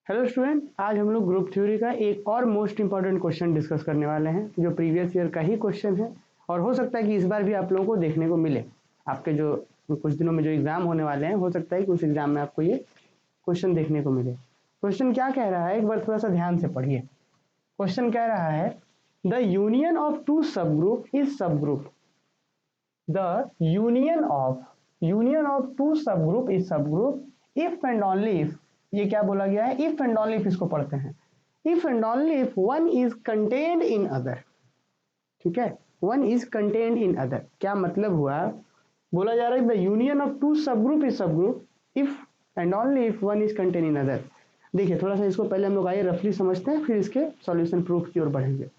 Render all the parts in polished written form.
Hello student, आज हम लोग ग्रुप थ्योरी का एक और मोस्ट इंपॉर्टेंट क्वेश्चन डिस्कस करने वाले हैं जो प्रीवियस ईयर का ही क्वेश्चन है और हो सकता है कि इस बार भी आप लोगों को देखने को मिले। आपके जो कुछ दिनों में जो एग्जाम होने वाले हैं, हो सकता है कि उस एग्जाम में आपको ये क्वेश्चन देखने को मिले। क्वेश्चन क्या कह रहा है, एक बार थोड़ा सा ध्यान से पढ़िए। क्वेश्चन कह रहा है the union of two subgroup is subgroup. The union of two subgroup is subgroup if and only if. ये क्या बोला गया है? इफ एंड ओनली इफ इसको पढ़ते हैं। If and only if one is contained in other. ठीक है, one is contained in other क्या मतलब हुआ? बोला जा रहा है the union of two subgroup is subgroup if and only if one is contained in other. देखिए थोड़ा सा इसको पहले हम लोग आइए रफली समझते हैं, फिर इसके सॉल्यूशन प्रूफ की ओर बढ़ेंगे।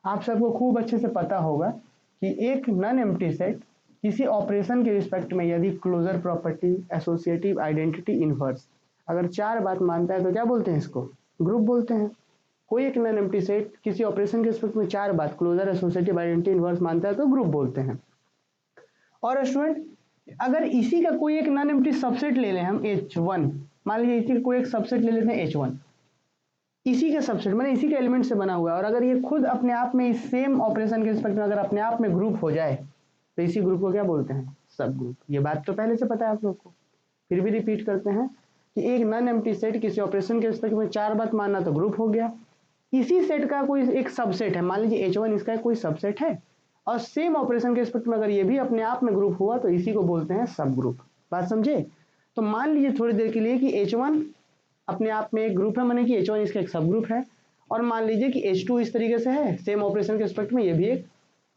आप सबको खूब अच्छे से पता होगा कि एक नॉन एम्प्टी सेट किसी ऑपरेशन के रिस्पेक्ट में यदि closure property, associative identity, inverse अगर चार बात मानता है तो क्या बोलते हैं? इसको ग्रुप बोलते हैं। कोई एक नॉन एम्प्टी सेट किसी ऑपरेशन के रिस्पेक्ट में चार बात क्लोजर, एसोसिएटिव आइडेंटिटी, इनवर्स मानता है तो ग्रुप बोलते हैं। और स्टूडेंट, अगर इसी का कोई एक नॉन एम्प्टी सबसेट ले लें हम H1, मान लीजिए इसी का कोई एक सबसेट ले लेते हैं H1, इसी के सबसेट मैंने इसी के एलिमेंट से बना हुआ है, और अगर ये खुद अपने आप में इस सेम ऑपरेशन के रिस्पेक्ट में अगर अपने आप में ग्रुप हो जाए तो इसी ग्रुप को क्या बोलते हैं? सब ग्रुप। ये बात तो पहले से पता है आप लोग को, फिर भी रिपीट करते हैं कि एक नॉन एम्प्टी सेट किसी ऑपरेशन के रिस्पेक्ट में चार बात मानना तो ग्रुप हो गया। इसी सेट का कोई एक सबसेट है, मान लीजिए H1 इसका कोई सबसेट है, और सेम ऑपरेशन के रिस्पेक्ट में अगर ये भी अपने आप में ग्रुप हुआ तो इसी को बोलते हैं सब ग्रुप। बात समझे? तो मान लीजिए थोड़ी देर के लिए कि H1 अपने आप में एक ग्रुप है, माने कि H1 इसका एक सब ग्रुप है, और मान लीजिए कि H2 इस तरीके से है, सेम ऑपरेशन के रिस्पेक्ट में ये भी एक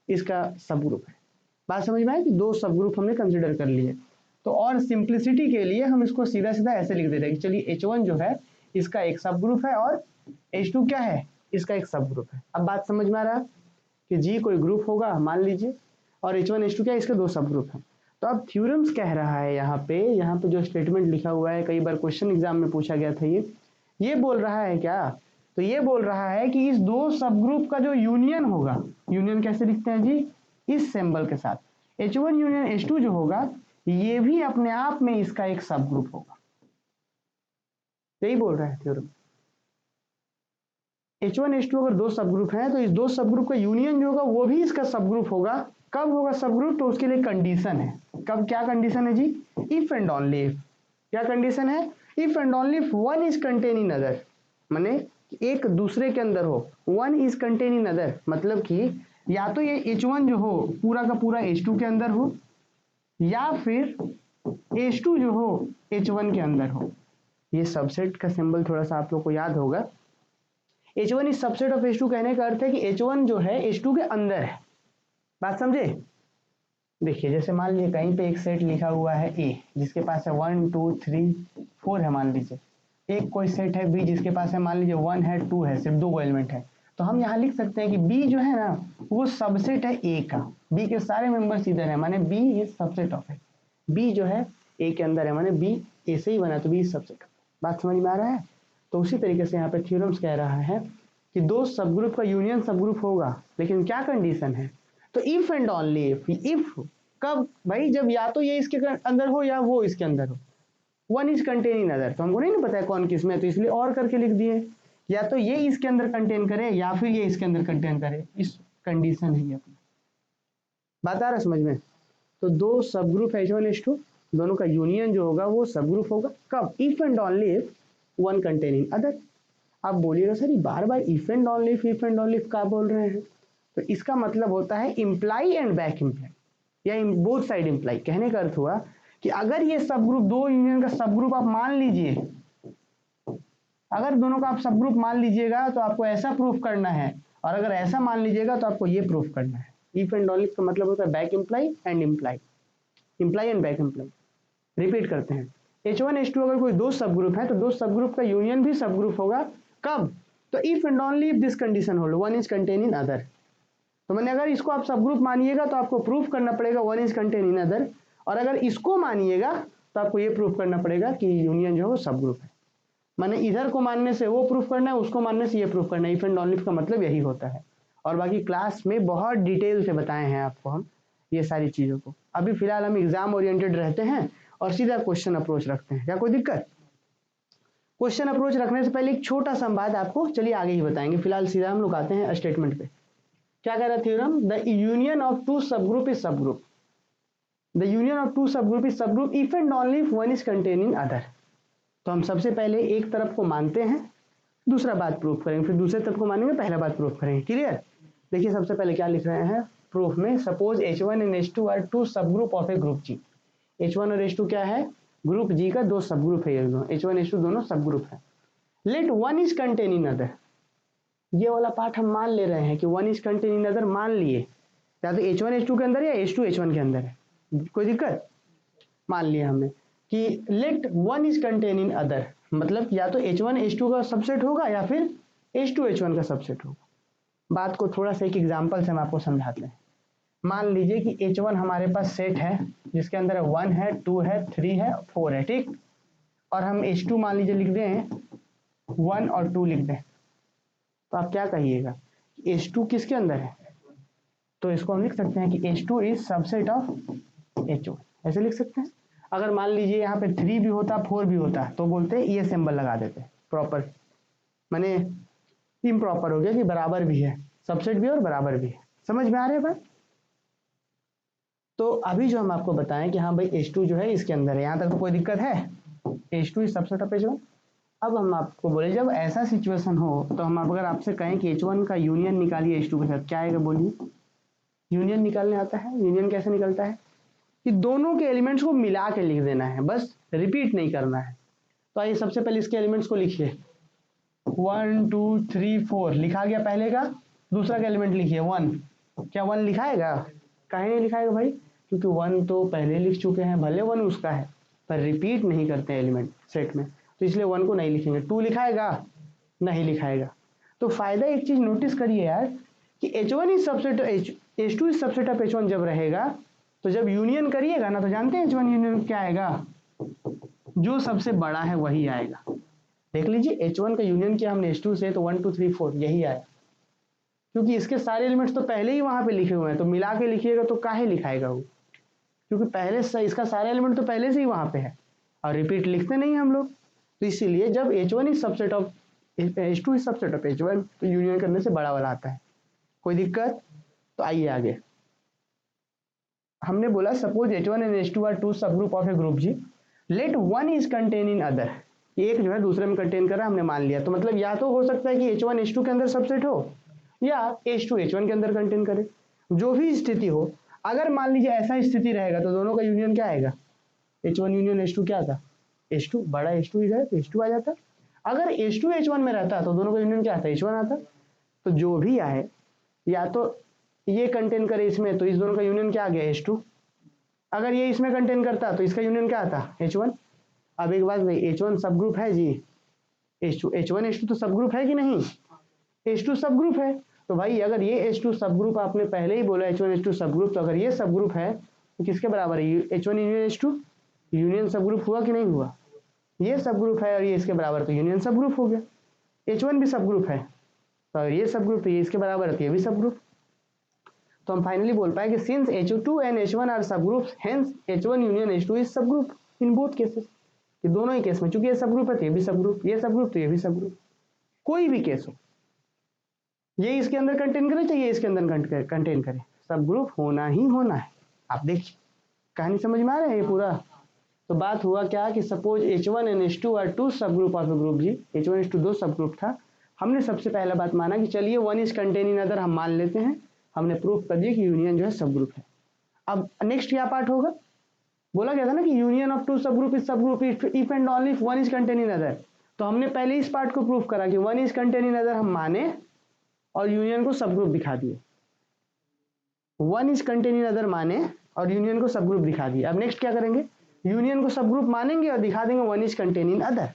इसका सब ग्रुप है। बात समझ में आए कि दो सब ग्रुप हमने कंसिडर कर लिए। तो और सिंप्लिसिटी के लिए हम इसको सीधा सीधा ऐसे लिख देते हैं कि चलिए H1 जो है इसका एक सब ग्रुप है और H2 क्या है? इसका एक सब ग्रुप है। अब बात समझ में आ रहा है कि जी कोई ग्रुप होगा मान लीजिए, और H1 H2 क्या है? इसके दो सब ग्रुप हैं। तो अब थ्योरम्स कह रहा है यहाँ पे जो स्टेटमेंट लिखा हुआ है, कई बार क्वेश्चन एग्जाम में पूछा गया था, ये बोल रहा है क्या? तो ये बोल रहा है कि इस दो सब ग्रुप का जो यूनियन होगा, यूनियन कैसे लिखते हैं जी? इस सिंबल के साथ, H1 यूनियन H2 जो होगा ये भी अपने आप में इसका एक सब ग्रुप होगा। यही बोल रहा है थ्योरम। H1 H2 अगर दो सब ग्रुप हैं तो इस दो सब ग्रुप का यूनियन जो होगा वो भी इसका सब ग्रुप होगा। कब होगा सब ग्रुप? तो उसके लिए कंडीशन है। कब? क्या कंडीशन है जी? If and only if. क्या कंडीशन है? If and only if one is contain in other, माने एक दूसरे के अंदर हो। One is contain in other मतलब कि या तो ये H1 जो हो पूरा का पूरा H2 के अंदर हो, या फिर H2 जो हो H1 के अंदर हो। ये सबसेट का सिंबल थोड़ा सा आप लोग को याद होगा। H1 is subset of H2 कहने का अर्थ है कि H1 जो है H2 के अंदर है। बात समझे? देखिए जैसे मान लीजिए कहीं पे एक सेट लिखा हुआ है A जिसके पास है 1 2 3 4 है, मान लीजिए एक कोई सेट है B जिसके पास है मान लीजिए 1 है 2 है, सिर्फ दो एलिमेंट है। तो हम यहाँ लिख सकते हैं कि B जो है ना वो सबसेट है A का। B के सारे मेंबर्स इधर है, माने B इज सबसेट ऑफ है। B जो है A के अंदर है, माने B A से ही बना तो B इज सबसेट। बात समझ में आ रहा है? तो उसी तरीके से यहाँ पे थ्योरम्स कह रहा है कि दो सब ग्रुप का यूनियन सब ग्रुप होगा, लेकिन क्या कंडीशन है? तो इफ एंड ओनली इफ कब भाई? जब या तो ये इसके अंदर हो या वो इसके अंदर हो। One is contain in other, तो हमको नहीं ना पता है कौन किस में, तो इसलिए और करके लिख दिए, या तो ये इसके अंदर कंटेन करे या फिर ये इसके अंदर कंटेन करे। इस कंडीशन है ये अपना। बात आ रहा है समझ में? तो दो सब ग्रुप H1 H2 दोनों का यूनियन जो होगा वो सब ग्रुप होगा। कब? If and only if one contain in other. आप बोलिएगा सर ये बार बार इफ एंड ओनली इफ क्या बोल रहे हैं? तो इसका मतलब होता है इम्प्लाई एंड बैक इम्प्लाई, या बोथ साइड इम्प्लाई। कहने का अर्थ हुआ कि अगर ये सब ग्रुप दो यूनियन का सब ग्रुप आप मान लीजिए, अगर दोनों का आप सब ग्रुप मान लीजिएगा तो आपको ऐसा प्रूफ करना है, और अगर ऐसा मान लीजिएगा तो आपको ये प्रूफ करना है। इफ एंड ओनली का मतलब होता है back imply and imply, imply and back imply. Repeat करते हैं, H1 H2 अगर कोई दो सब ग्रुप है तो दो सब ग्रुप का यूनियन भी सब ग्रुप होगा। कब? तो if and only if this condition hold one is contain in other. तो मैंने अगर इसको आप सब ग्रुप मानिएगा तो आपको प्रूफ करना पड़ेगा one is contain in other, और अगर इसको मानिएगा तो आपको ये प्रूफ करना पड़ेगा कि यूनियन जो है वो सब ग्रुप है। मैंने इधर को मानने से वो प्रूफ करना है, उसको मानने से ये प्रूफ करना है। इफ एंड ओनली का मतलब यही होता है, और बाकी क्लास में बहुत डिटेल से बताए हैं आपको हम ये सारी चीजों को। अभी फिलहाल हम एग्जाम ओरिएंटेड रहते हैं और सीधा क्वेश्चन अप्रोच रखते हैं। क्या कोई दिक्कत? क्वेश्चन अप्रोच रखने से पहले एक छोटा सा बात आपको चलिए आगे ही बताएंगे, फिलहाल सीधा हम लोग आते हैं स्टेटमेंट पे। क्या कह रहा है theorem? The union of two subgroup is subgroup, the union of two subgroup is subgroup if and only if one is containing other. तो हम सबसे पहले एक तरफ को मानते हैं, दूसरा बात प्रूफ करेंगे, फिर दूसरे तरफ को मानेंगे, पहला बात प्रूफ करेंगे। क्लियर? देखिए सबसे पहले क्या लिख रहे हैं प्रूफ में, suppose H1 and H2 are two subgroup of a group G। H1 और H2 क्या है? ग्रुप G का दो सब ग्रुप है, ये दोनों H1 H2 दोनों सब ग्रुप है। Late one is contain in other, ये वाला पार्ट हम मान ले रहे हैं कि one is contain in other मान लिए, या तो H1 H2 के अंदर या H2 H1 के अंदर है, कोई दिक्कत? मान लिया हमने कि late one is contain in other, मतलब या तो H1 H2 का सबसेट होगा या फिर H2 H1 का सबसेट होगा। बात को थोड़ा सा एक एग्जांपल से हम आपको समझाते हैं। मान लीजिए कि H1 हमारे पास सेट है जिसके अंदर 1 है, 2 है, 3 है, 4 है, ठीक। और हम H2 मान लीजिए लिख दें 1 और 2 लिख दें, तो आप क्या कहिएगा? H2 किसके अंदर है? तो इसको हम लिख सकते हैं कि H2 is subset of H1, ऐसे लिख सकते हैं। अगर मान लीजिए यहाँ पे 3 भी होता 4 भी होता तो बोलते ये सिंबल लगा देते प्रॉपर, माने इम्प्रॉपर हो गया कि बराबर भी है, सबसेट भी और बराबर भी है। समझ में आ रहा है बात? तो अभी जो हम आपको बताएं कि हाँ भाई H2 जो है इसके अंदर है, यहाँ तक तो कोई दिक्कत है? H2 is subset of H1। अब हम आपको बोले जब ऐसा सिचुएशन हो तो हम अगर आपसे कहें कि H1 का यूनियन निकालिए H2 के साथ, क्या आएगा बोलिए? यूनियन निकालने आता है? यूनियन कैसे निकलता है कि दोनों के एलिमेंट्स को मिला के लिख देना है, बस रिपीट नहीं करना है। तो आइए सबसे पहले इसके एलिमेंट्स को लिखिए, 1 2 3 4 लिखा गया पहले का, दूसरा का एलिमेंट लिखिए 1। क्या 1 लिखाएगा? काहे नहीं लिखाएगा भाई? क्योंकि 1 तो पहले लिख चुके हैं, भले 1 उसका है पर रिपीट नहीं करते एलिमेंट सेट में, तो इसलिए 1 को नहीं लिखेंगे। 2 लिखाएगा? नहीं लिखाएगा। तो फायदा एक चीज नोटिस करिए यार कि H1 is subset H2 is subset of H1 जब रहेगा, तो जब यूनियन करिएगा ना तो जानते हैं H1 यूनियन क्या आएगा? जो सबसे बड़ा है वही आएगा। देख लीजिए H1 का यूनियन किया हमने H2 से, तो 1 2 3 4 यही आया, क्योंकि इसके सारे एलिमेंट्स तो पहले ही वहां पे लिखे हुए हैं, तो मिला के लिखिएगा तो काहे लिखाएगा वो? क्योंकि पहले से इसका सारे एलिमेंट तो पहले से ही वहां पे है और रिपीट लिखते नहीं हम लोग। तो इसीलिए जब H1 is subset of H2 is subset of H1 तो यूनियन करने से बड़ा वाला आता है। कोई दिक्कत? तो आइए आगे। हमने बोला suppose H1 and H2 are two subgroup of a group G, let one is contain in other, एक जो है दूसरे में कंटेन कर रहा है, हमने मान लिया। तो मतलब या तो हो सकता है कि H1 H2 के अंदर सबसेट हो या H2 H1 के अंदर कंटेन करे, जो भी स्थिति हो। अगर मान लीजिए ऐसा स्थिति रहेगा तो दोनों का यूनियन क्या आएगा? H1 यूनियन H2 क्या था? H2, बड़ा H2 इधर तो H2 आ जाता। अगर H2 H1 में रहता तो दोनों का यूनियन क्या आता? H1 आता। तो जो भी आए या तो ये कंटेन करे इसमें तो इस दोनों का यूनियन क्या आ गया? H2। अगर ये इसमें कंटेन करता तो इसका यूनियन क्या आता? H1। अब एक बात भाई, H1 सब ग्रुप है जी, H1 H2 तो सब ग्रुप है कि नहीं? H2 सब ग्रुप है, तो भाई अगर ये H2 सब ग्रुप आपने पहले ही बोला H1 H2 सब ग्रुप, तो अगर ये सब ग्रुप है तो किसके बराबर है? H1 यूनियन H2, यूनियन सब ग्रुप हुआ कि नहीं हुआ? ये सब ग्रुप है और ये इसके बराबर, तो यूनियन सब ग्रुप हो गया। H1 भी सब ग्रुप है, तो अगर ये सब ग्रुप तो ये इसके बराबर है, तो ये भी सब ग्रुप। तो हम फाइनली बोल पाए कि since H2 and H1 are subgroups, hence H1 union H2 is subgroup in both cases. ये दोनों ही केस में, चूंकि ये सब ग्रुप है तो ये भी सब ग्रुप, ये सब ग्रुप तो ये भी सब ग्रुप, कोई भी केस हो, ये इसके अंदर कंटेन करे चाहे ये इसके अंदर कंटेन करे, सब ग्रुप होना ही होना है। आप देखिए कहानी समझ में आ रहा है ये पूरा। तो बात हुआ क्या कि suppose H1 and H2 are two subgroup of a group G, H1 H2 दो सब ग्रुप था। हमने सबसे पहला बात माना कि चलिए one is contain in other, हम मान लेते हैं, हमने प्रूफ कर दिया कि यूनियन जो है सब ग्रुप है। अब नेक्स्ट क्या पार्ट होगा? बोला गया था ना कि union of two subgroup is subgroup if and only if one is contain in other. तो हमने पहले इस पार्ट को प्रूफ करा कि one is contain in other हम माने और यूनियन को सब ग्रुप दिखा दिए। One is contain in other माने और यूनियन को सब ग्रुप दिखा दिए। अब नेक्स्ट क्या करेंगे? यूनियन को सब ग्रुप मानेंगे और दिखा देंगे one is contain in other.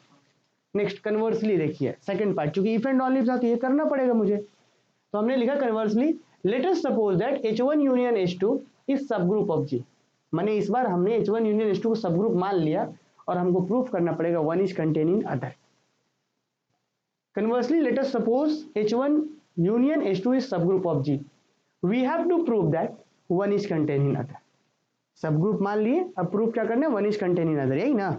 Next conversely देखिए सेकंड पार्ट, क्योंकि इफ एंड ओनली था तो ये करना पड़ेगा मुझे, तो हमने लिखा conversely let us suppose that H1 union H2 is subgroup of G। माने इस बार हमने H1 यूनियन H2 को सब ग्रुप मान लिया और हमको प्रूफ करना पड़ेगा one is contain in other. Conversely let us suppose H1 union H2 is subgroup of G, we have to prove that one is contain in other. Subgroup मान लिए, अब proof क्या करना है? One is contain in other, यही ना।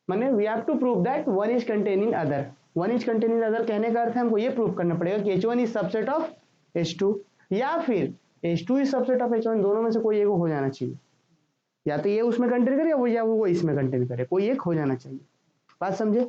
माने we have to prove that one is contain in other. One is contain in other कहने का अर्थ है हमको ये प्रूव करना पड़ेगा कि H1 is subset of H2 या फिर H2 is subset of H1, दोनों में से कोई एक हो जाना चाहिए। या तो ये उसमें कंटेन करे या वो इसमें कंटेन करे, कोई एक हो जाना चाहिए। बात समझे?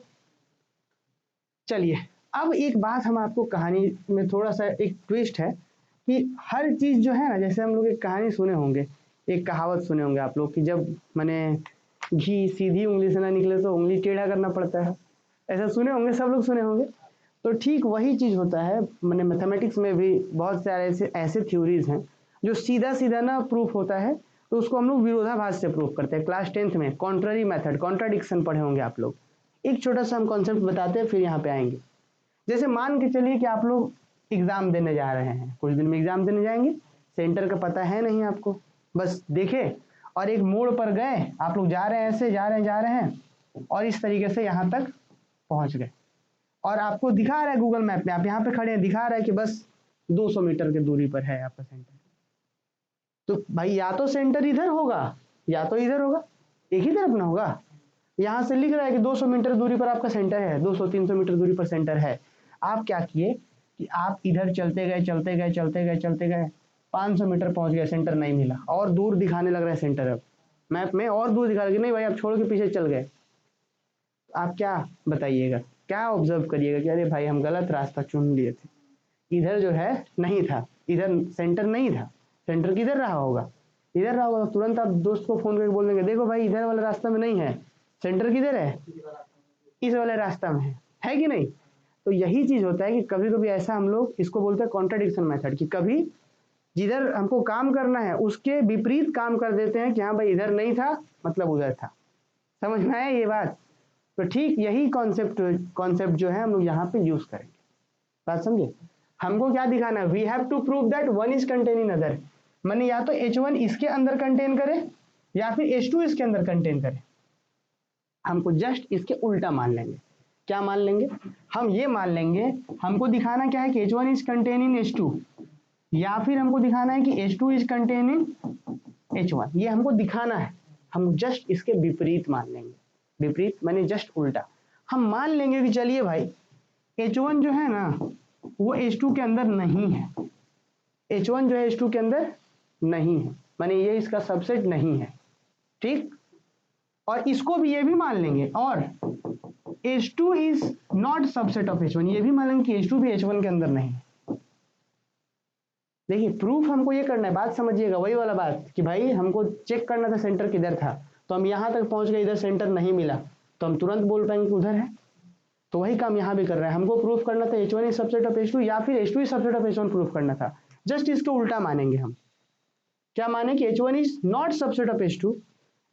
चलिए अब एक बात हम आपको कहानी में थोड़ा सा एक ट्विस्ट है कि हर चीज जो है ना, जैसे हम लोग एक कहानी सुने होंगे, एक कहावत सुने होंगे आप लोग कि जब माने घी सीधी उंगली से ना निकले तो उंगली टेढ़ा करना पड़ता है, ऐसा सुने होंगे, सब लोग सुने होंगे। तो ठीक वही चीज होता है, मैंने मैथमेटिक्स में भी बहुत सारे ऐसे थ्योरीज हैं जो सीधा सीधा ना प्रूफ होता है, तो उसको हम लोग विरोधाभास से प्रूफ करते हैं। क्लास 10th में कॉन्ट्ररी मेथड, कॉन्ट्राडिक्शन पढ़े होंगे आप लोग। एक छोटा सा हम कॉन्सेप्ट बताते हैं फिर यहाँ पे आएंगे। जैसे मान के चलिए कि आप लोग एग्जाम देने जा रहे हैं, कुछ दिन में एग्जाम देने जाएंगे, सेंटर का पता है नहीं आपको, बस देखे और एक मोड़ पर गए, आप लोग जा रहे हैं, ऐसे जा रहे हैं और इस तरीके से यहाँ तक पहुंच गए और आपको दिखा रहा है गूगल मैप में, आप यहाँ पे खड़े हैं, दिखा रहा है कि बस 200 मीटर की दूरी पर है आपका सेंटर। तो भाई या तो सेंटर इधर होगा या तो इधर होगा, एक ही तरफ ना होगा। यहाँ से लिख रहा है कि 200 मीटर दूरी पर आपका सेंटर है, 200-300 मीटर दूरी पर सेंटर है। आप क्या किए कि आप इधर चलते गए 500 मीटर पहुंच गए, सेंटर नहीं मिला और दूर दिखाने लग रहा है सेंटर, अब मैप में और दूर दिखा रहा है कि नहीं भाई आप छोड़ के पीछे चल गए। आप क्या बताइएगा, क्या ऑब्जर्व करिएगा कि अरे भाई हम गलत रास्ता चुन लिए थे, इधर जो है नहीं था, इधर सेंटर नहीं था, सेंटर किधर रहा होगा, इधर रहा होगा। तुरंत आप दोस्त को फोन करके बोल देंगे देखो भाई इधर वाले रास्ता में नहीं है, सेंटर किधर है, इस वाले रास्ता में है कि नहीं। तो यही चीज होता है कि कभी कभी ऐसा हम लोग इसको बोलते हैं कॉन्ट्राडिक्शन मेथड, कि कभी जिधर हमको काम करना है उसके विपरीत काम कर देते हैं कि हाँ भाई इधर नहीं था मतलब उधर था। समझ में आया ये बात? तो ठीक यही कॉन्सेप्ट जो है हम लोग यहाँ पे यूज करेंगे। बात समझे? हमको क्या दिखाना है, we have to prove that one is contain in other, माने या तो H1 इसके अंदर कंटेन करे या फिर H2 इसके अंदर कंटेन करे। हमको जस्ट इसके उल्टा मान लेंगे। क्या मान लेंगे? हम ये मान लेंगे, हमको दिखाना क्या है कि H1 is contain in H2 या फिर हमको दिखाना है कि H2 is contain in H1, ये हमको दिखाना है। हम जस्ट इसके विपरीत मान लेंगे, विपरीत माने जस्ट उल्टा। हम मान लेंगे कि चलिए भाई H1 जो है ना वो H2 के अंदर नहीं है, H1 जो है H2 के अंदर नहीं है, माने ये इसका सबसेट नहीं है, ठीक। और इसको भी ये भी मान लेंगे और H2 is not subset of H1, ये भी मान लेंगे कि H2 भी H1 के अंदर नहीं है। देखिए प्रूफ हमको ये करना है, बात समझिएगा, वही वाला बात कि भाई हमको चेक करना था सेंटर किधर था, तो हम यहाँ तक पहुंच गए, इधर सेंटर नहीं मिला तो हम तुरंत बोल पाएंगे कि उधर है। तो वही काम यहाँ भी कर रहा है, हमको प्रूफ करना था H1 is subset of H2 या फिर H2 is subset of H1 proof करना था। जस्ट इसको उल्टा मानेंगे हम। क्या माने कि H1 is not subset of H2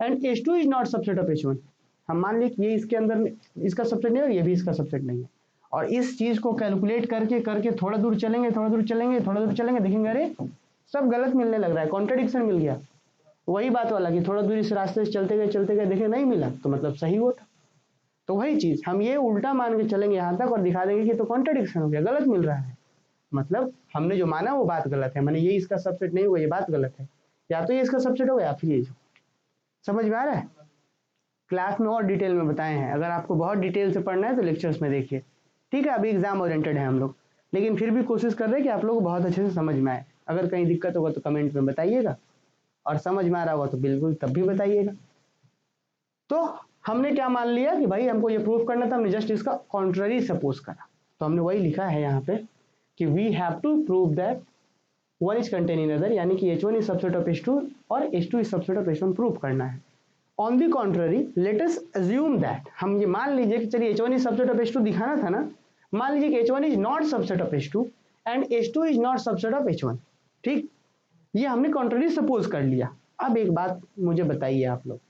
and H2 is not subset of H1। हम मान लें कि ये इसके अंदर इसका सबसेट नहीं है और ये भी इसका सबसेट नहीं है, और इस चीज को कैलकुलेट करके करके थोड़ा दूर चलेंगे, देखेंगे अरे सब गलत मिलने लग रहा है, कॉन्ट्रडिक्शन मिल गया। वही बात वाला कि थोड़ा दूर इस रास्ते से चलते गए देखे नहीं मिला तो मतलब सही हुआ था। तो वही चीज हम ये उल्टा मान के चलेंगे यहाँ तक और दिखा देंगे कि तो कॉन्ट्रडिक्शन हो गया, गलत मिल रहा है, मतलब हमने जो माना वो बात गलत है, माने ये इसका सबसेट नहीं होगा, ये बात गलत है, या तो ये इसका सबसेट होगा या फिर ये। समझ में आ रहा है? क्लास में और डिटेल में बताए हैं, अगर आपको बहुत डिटेल से पढ़ना है तो लेक्चर्स में देखिए, ठीक है। अभी एग्जाम ओरिएंटेड है हम लोग, लेकिन फिर भी कोशिश कर रहे हैं कि आप लोग को बहुत अच्छे से समझ में आए। अगर कहीं दिक्कत होगा तो कमेंट में बताइएगा, और समझ में आ रहा होगा तो बिल्कुल तब भी बताइएगा। तो हमने क्या मान लिया कि भाई हमको ये प्रूफ करना था, हमने जस्ट इसका कॉन्ट्ररी सपोज करा, तो हमने वही लिखा है यहाँ पे कि we have to prove that one is contain in other, यानी कि H1 is subset of H2 और H2 is subset of H1 proof करना है। On the contrary let us assume that, हम ये मान लीजिए कि चलिए H1 is subset of H2 दिखाना था ना, मान लीजिए कि H1 is not subset of H2 and H2 is not subset of H1, ठीक। ये हमने कॉन्ट्ररी सपोज कर लिया। अब एक बात मुझे बताइए आप लोग,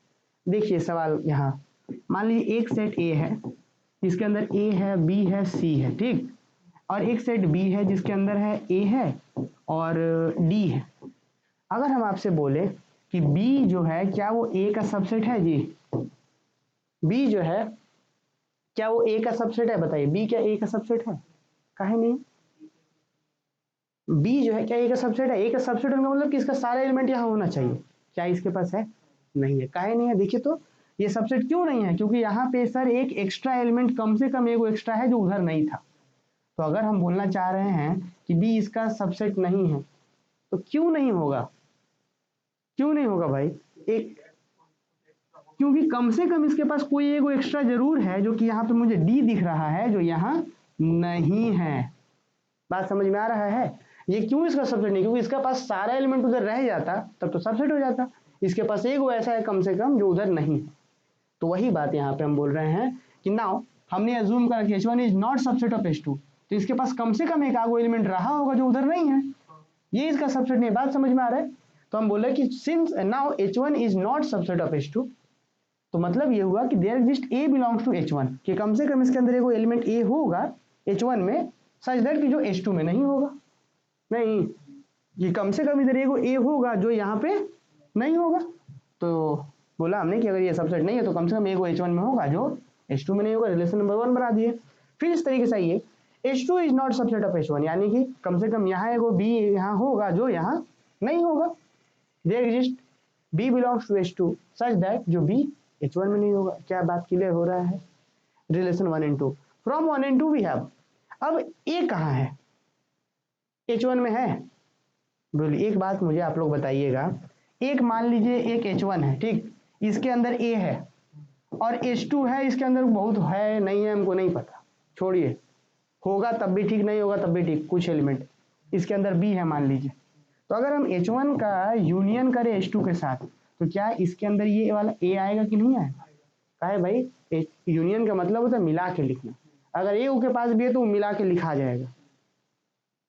देखिए सवाल यहाँ, मान लीजिए एक सेट A है जिसके अंदर A है, B है, C है, ठीक, और एक सेट B है जिसके अंदर है A है और D है। अगर हम आपसे बोले कि B जो है क्या वो A का सबसेट है जी, B जो है क्या वो A का सबसेट है, बताइए B क्या A का सबसेट है? काहे नहीं? B जो है क्या A का सबसेट है? A का सबसेट होने का मतलब कि इसका सारा एलिमेंट यहाँ होना चाहिए, क्या इसके पास है? नहीं है। काहे नहीं है? देखिए तो ये सबसेट क्यों नहीं है? क्योंकि यहाँ पे सर एक एक्स्ट्रा एलिमेंट कम से कम एक एक्स्ट्रा है जो उधर नहीं था। तो अगर हम बोलना चाह रहे हैं कि बी इसका सबसेट नहीं है तो क्यों नहीं होगा? क्यों नहीं होगा भाई? एक, क्योंकि कम से कम इसके पास कोई एक एक्स्ट्रा जरूर है जो कि यहाँ पे मुझे डी दिख रहा है जो यहाँ नहीं है। बात समझ में आ रहा है? ये क्यों इसका सबसेट नहीं? क्योंकि इसका पास सारा एलिमेंट उधर रह जाता तब तो सबसेट हो जाता। इसके पास एक वो ऐसा है कम से कम जो उधर नहीं है। तो वही बात यहाँ पे हम बोल रहे हैं कि नाउ हमने अज्यूम करा कि H1 is not subset of H2, तो इसके पास कम से कम एक आगो एलिमेंट रहा होगा जो उधर नहीं है, ये इसका सबसेट नहीं। बात समझ में आ रहा है? तो हम बोले कि since now H1 is not subset of H2, तो मतलब ये हुआ कि there exist A belongs to H1, कि कम से कम इसके अंदर एक एलिमेंट A होगा H1 में, सच दैट कि जो H2 में नहीं होगा। नहीं, ये कम से कम इधर एक A होगा जो यहाँ पे नहीं होगा। तो बोला हमने कि अगर ये सबसेट नहीं है तो कम से कम एक H1 में होगा जो H2 में नहीं होगा। रिलेशन नंबर 1 बना दिए। फिर इस तरीके से ये H2 is not subset of H1, यानी कि कम से कम यहाँ एक B यहाँ होगा जो यहाँ नहीं होगा। There exist B belongs to H2 such that जो B H1 में नहीं होगा। क्या बात क्लियर हो रहा है? Relation 1 and 2 from 1 and 2 we have. अब A कहाँ है? H1 में है। बोलिए एक बात मुझे आप लोग बताइएगा, एक मान लीजिए एक H1 है, ठीक, इसके अंदर A है और H2 है, इसके अंदर बहुत है नहीं है हमको नहीं पता, छोड़िए, होगा तब भी ठीक नहीं होगा तब भी ठीक, कुछ एलिमेंट इसके अंदर B है मान लीजिए। तो अगर हम H1 का यूनियन करें H2 के साथ तो क्या इसके अंदर ये वाला A आएगा कि नहीं आएगा? कहा है भाई, यूनियन का मतलब होता है मिला के लिखना। अगर A के पास भी है तो वो मिला के लिखा जाएगा।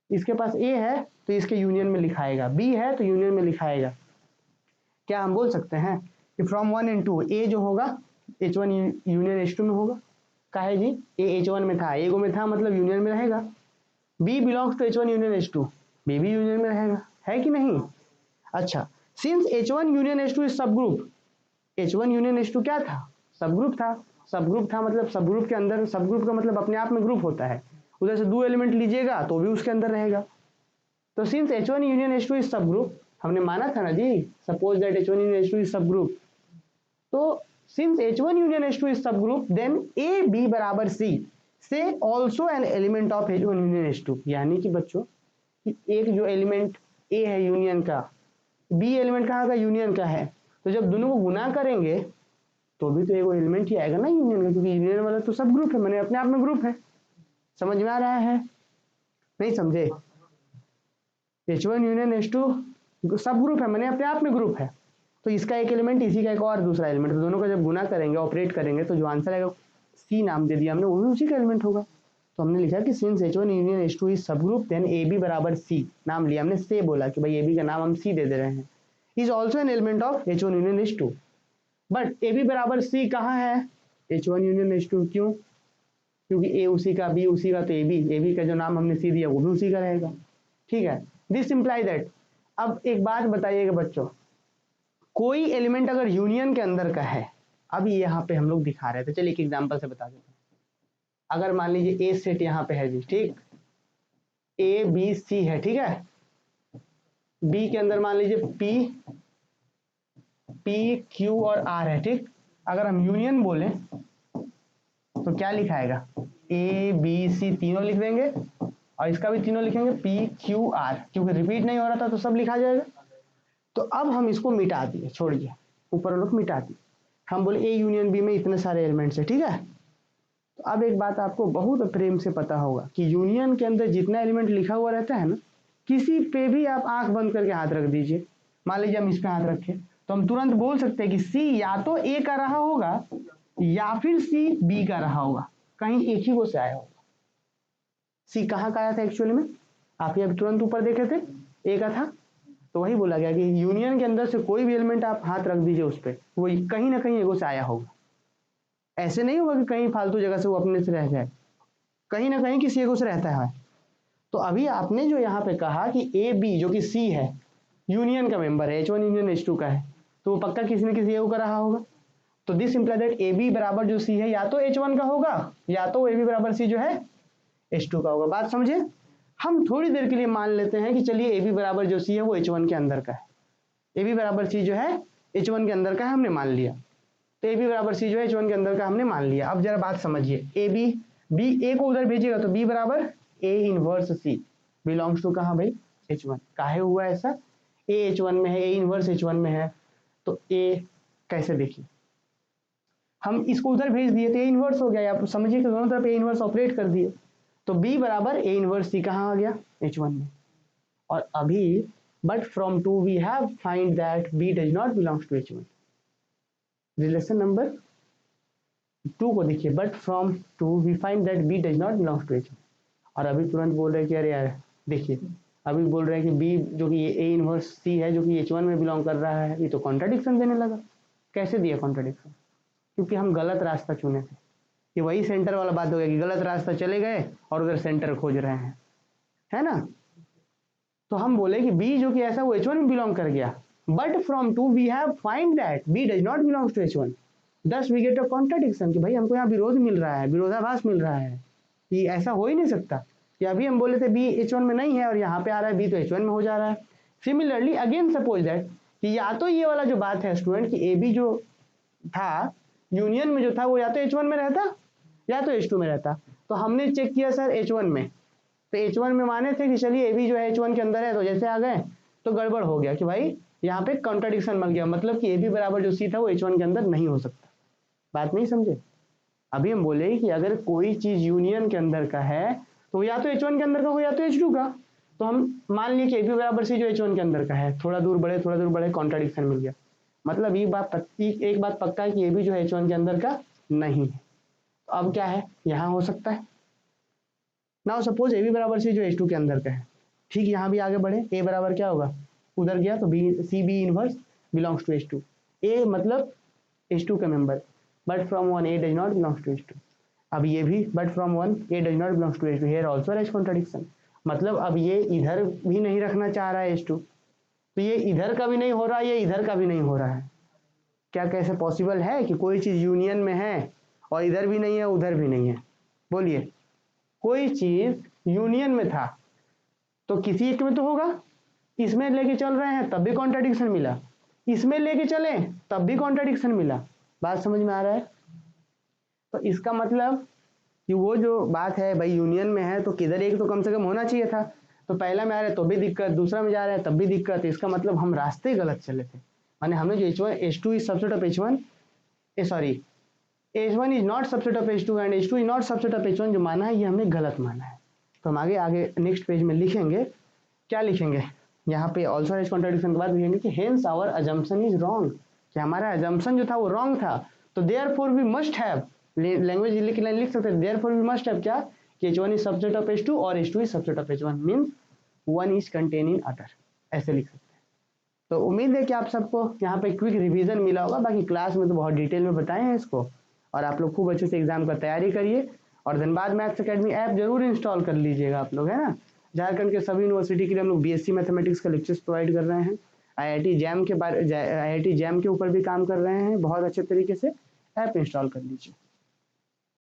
इसके पास A है तो इसके यूनियन में लिखाएगा, B है तो यूनियन में लिखाएगा। क्या हम बोल सकते हैं कि फ्रॉम 1 and 2 A जो होगा H1 यूनियन H2 में होगा? काहे जी, A H1 में था, A में था मतलब यूनियन में रहेगा। B belongs to H1 union H2, B भी यूनियन में रहेगा, है कि नहीं? अच्छा, since H1 union H2 is subgroup, H1 union H2 क्या था? सब ग्रुप था। सब ग्रुप था मतलब सब ग्रुप के अंदर, सब ग्रुप का मतलब अपने आप में ग्रुप होता है, उधर से दो एलिमेंट लीजिएगा तो भी उसके अंदर रहेगा। तो since H1 union H2 is subgroup, हमने माना था ना जी, suppose that H1 union H2 is subgroup, तो since H1 union H2 is subgroup then A B बराबर C से also an element of H1 union H2, यानी कि बच्चों कि एक जो एलिमेंट A है यूनियन का, B एलिमेंट कहाँ का? यूनियन का है, तो जब दोनों को गुना करेंगे तो भी तो एक एलिमेंट ही आएगा ना यूनियन का, क्योंकि यूनियन वाला तो सब ग्रुप है, मैंने अपने आप में ग्रुप है। समझ में आ रहा है? नहीं समझे? H1 यूनियन H2 सब ग्रुप है, मैंने अपने आप में ग्रुप है, तो इसका एक एलिमेंट इसी का एक और दूसरा एलिमेंट, तो दोनों का जब गुना करेंगे ऑपरेट करेंगे तो जो आंसर आएगा C नाम दे दिया हमने, वो भी उसी का एलिमेंट होगा। तो हमने लिखा कि since H1 union H2 is subgroup then AB बराबर C नाम लिया हमने, से बोला कि भाई AB का नाम हम C दे दे रहे हैं, is also an element of H1 union H2। But AB बराबर C कहाँ है? H1 यूनियन H2, क्यों? क्योंकि A उसी का, B उसी का, तो AB का जो नाम हमने C दिया वो भी उसी का रहेगा। ठीक है, दिस इम्प्लाई दैट। अब एक बात बताइएगा बच्चों, कोई एलिमेंट अगर यूनियन के अंदर का है, अभी यहाँ पे हम लोग दिखा रहे थे, चलिए एक एग्जांपल से बता देते हैं। अगर मान लीजिए A सेट यहाँ पे है जी, ठीक, A B C है, ठीक है, B के अंदर मान लीजिए P Q और R है, ठीक। अगर हम यूनियन बोले तो क्या लिखाएगा? A B C तीनों लिख देंगे और इसका भी तीनों लिखेंगे P Q R, क्योंकि रिपीट नहीं हो रहा था तो सब लिखा जाएगा। तो अब हम इसको मिटा दिए, छोड़िए ऊपर वालों को मिटा दिए, हम बोले A यूनियन B में इतने सारे एलिमेंट्स है, ठीक है। तो अब एक बात आपको बहुत प्रेम से पता होगा कि यूनियन के अंदर जितना एलिमेंट लिखा हुआ रहता है ना, किसी पे भी आप आंख बंद करके हाथ रख दीजिए, मान लीजिए हम इस पे हाथ रखें तो हम तुरंत बोल सकते हैं कि C या तो A का रहा होगा या फिर C B का रहा होगा, कहीं एक ही को से आया होगा। C कहाँ का आया था एक्चुअली में? आप ये अभी तुरंत ऊपर देखे थे, A का था, तो वही बोला गया कि यूनियन के अंदर से कोई भी एलिमेंट आप हाथ रख दीजिए उस पर, वो कहीं ना कहीं एगो से आया होगा। ऐसे नहीं होगा कि कहीं फालतू जगह से वो अपने से रह जाए, कहीं ना कहीं किसी एगो से रहता है। तो अभी आपने जो यहाँ पे कहा कि ए बी जो कि सी है, यूनियन का मेंबर है, H1 यूनियन H2 का है, तो वो पक्का किसी न किसी एगो का रहा होगा। तो this imply that A B बराबर जो सी है या तो H1 का होगा या तो ए बी बराबर सी जो है H2 का होगा। बात समझे? हम थोड़ी देर के लिए मान लेते हैं कि चलिए ए बी बराबर जो सी है वो H1 के अंदर का है, ए बी बराबर सी जो है H1 के अंदर का है, हमने मान लिया। तो ए बी बराबर सी जो है H1 के अंदर का हमने मान लिया। अब जरा बात समझिए, ए बी बी ए को उधर भेजेगा तो बी बराबर A inverse C belongs to कहाँ भाई H1। काहे हुआ ऐसा, ए H1 में है, ए इनवर्स H1 में है, तो ए कैसे देखिए हम इसको उधर भेज दिए तो ए इनवर्स हो गया, आप समझिए कि दोनों तरफ ए इनवर्स ऑपरेट कर दिए, तो बी बराबर ए इनवर्स सी कहाँ आ गया H1 में। और अभी but from 2 we have find that B does not belongs to H1। Relation number 2 को देखिए, but from 2 we find that B does not belongs to H1। और अभी तुरंत बोल रहे हैं कि अरे यार देखिए, अभी बोल रहे हैं कि बी जो कि ए इनवर्स सी है जो कि H1 में बिलोंग कर रहा है, ये तो कॉन्ट्राडिक्शन देने लगा। कैसे दिया कॉन्ट्राडिक्शन, क्योंकि हम गलत रास्ता चुने थे। ये वही सेंटर वाला बात हो गया कि गलत रास्ता चले गए और उधर सेंटर खोज रहे हैं, है ना। तो हम बोले कि बी जो कि ऐसा वो H1 में बिलोंग कर गया, but from 2 we have find that B does not belongs to H1। Thus we get a contradiction कि भाई हमको यहाँ विरोध मिल रहा है, विरोधाभास मिल रहा है कि ऐसा हो ही नहीं सकता कि अभी हम बोले थे बी H1 में नहीं है और यहाँ पे आ रहा है बी तो H1 में हो जा रहा है। सिमिलरली अगेन सपोज दैट कि या तो ये वाला जो बात है स्टूडेंट कि ए बी जो था यूनियन में जो था वो या तो H1 में रहता या तो H2 में रहता। तो हमने चेक किया सर H1 में, तो H1 में माने थे कि चलिए ए बी जो है H1 के अंदर है, तो जैसे आ गए तो गड़बड़ हो गया कि भाई यहाँ पे कॉन्ट्राडिक्शन बन गया, मतलब कि ए बी बराबर जो सी था वो H1 के अंदर नहीं हो सकता। बात नहीं समझे। अभी हम बोले कि अगर कोई चीज यूनियन के अंदर का है तो या तो H1 के अंदर का हो या तो H2 का। तो हम मान लिए कि ए बी बराबर सी जो H1 के अंदर का है, थोड़ा दूर बढ़े कॉन्ट्राडिक्शन मिल गया। मतलब ये बात एक बात पक्का है कि ए बी जो है H1 के अंदर का नहीं है। तो अब क्या है, यहाँ हो सकता है। नाउ सपोज ए बी बराबर सी जो H2 के अंदर का है, ठीक, यहाँ भी आगे बढ़े, ए बराबर क्या होगा उधर गया तो B C B inverse belongs to H2। A मतलब H2 का member, but from 1 A does not belongs to H2। अब ये भी but from 1 A does not belongs to H2, here also arise contradiction. मतलब अब ये इधर भी नहीं रखना चाह रहा है H2, तो ये इधर का भी नहीं हो रहा है, ये इधर का भी नहीं हो रहा है। क्या कैसे पॉसिबल है कि कोई चीज यूनियन में है और इधर भी नहीं है उधर भी नहीं है। बोलिए, कोई चीज यूनियन में था तो किसी एक में तो होगा, इसमें लेके चल रहे हैं तब भी कॉन्ट्राडिक्शन मिला, इसमें लेके चले तब भी कॉन्ट्राडिक्शन मिला। बात समझ में आ रहा है। तो इसका मतलब कि वो जो बात है भाई यूनियन में है तो किधर एक तो कम से कम होना चाहिए था, तो पहला में आ रहा है तो भी दिक्कत, दूसरा में जा रहा है तब भी दिक्कत। इसका मतलब हम रास्ते गलत चले थे। माने हमने जो H2 is subset of H1, sorry H1 is not subset of H2 and H2 is not subset of H1 जो माना है ये हमने गलत माना है। तो हम आगे नेक्स्ट पेज में लिखेंगे, क्या लिखेंगे यहाँ पे ऑल्सो राइज कॉन्ट्राडिक्शन के बाद लिखेंगे कि hence our assumption is wrong, कि हमारा अजम्पशन जो था वो रॉन्ग था। तो therefore we must have, language लिख सकते हैं, देयरफॉर वी मस्ट हैव क्या कि H1 is subset of H2 और H2 is subset of H1 means 1 is contain in other, ऐसे लिख सकते हैं। तो उम्मीद है कि आप सबको यहाँ पे क्विक रिवीजन मिला होगा, बाकी क्लास में तो बहुत डिटेल में बताए हैं इसको, और आप लोग खूब अच्छे से एग्जाम का तैयारी करिए। और धनबाद मैथ्स अकेडमी ऐप जरूर इंस्टॉल कर लीजिएगा आप लोग, है ना। झारखंड के सभी यूनिवर्सिटी के लिए हम लोग BSc मैथमेटिक्स का लेक्चर्स प्रोवाइड कर रहे हैं। IIT जैम के ऊपर भी काम कर रहे हैं बहुत अच्छे तरीके से। ऐप इंस्टॉल कर लीजिए।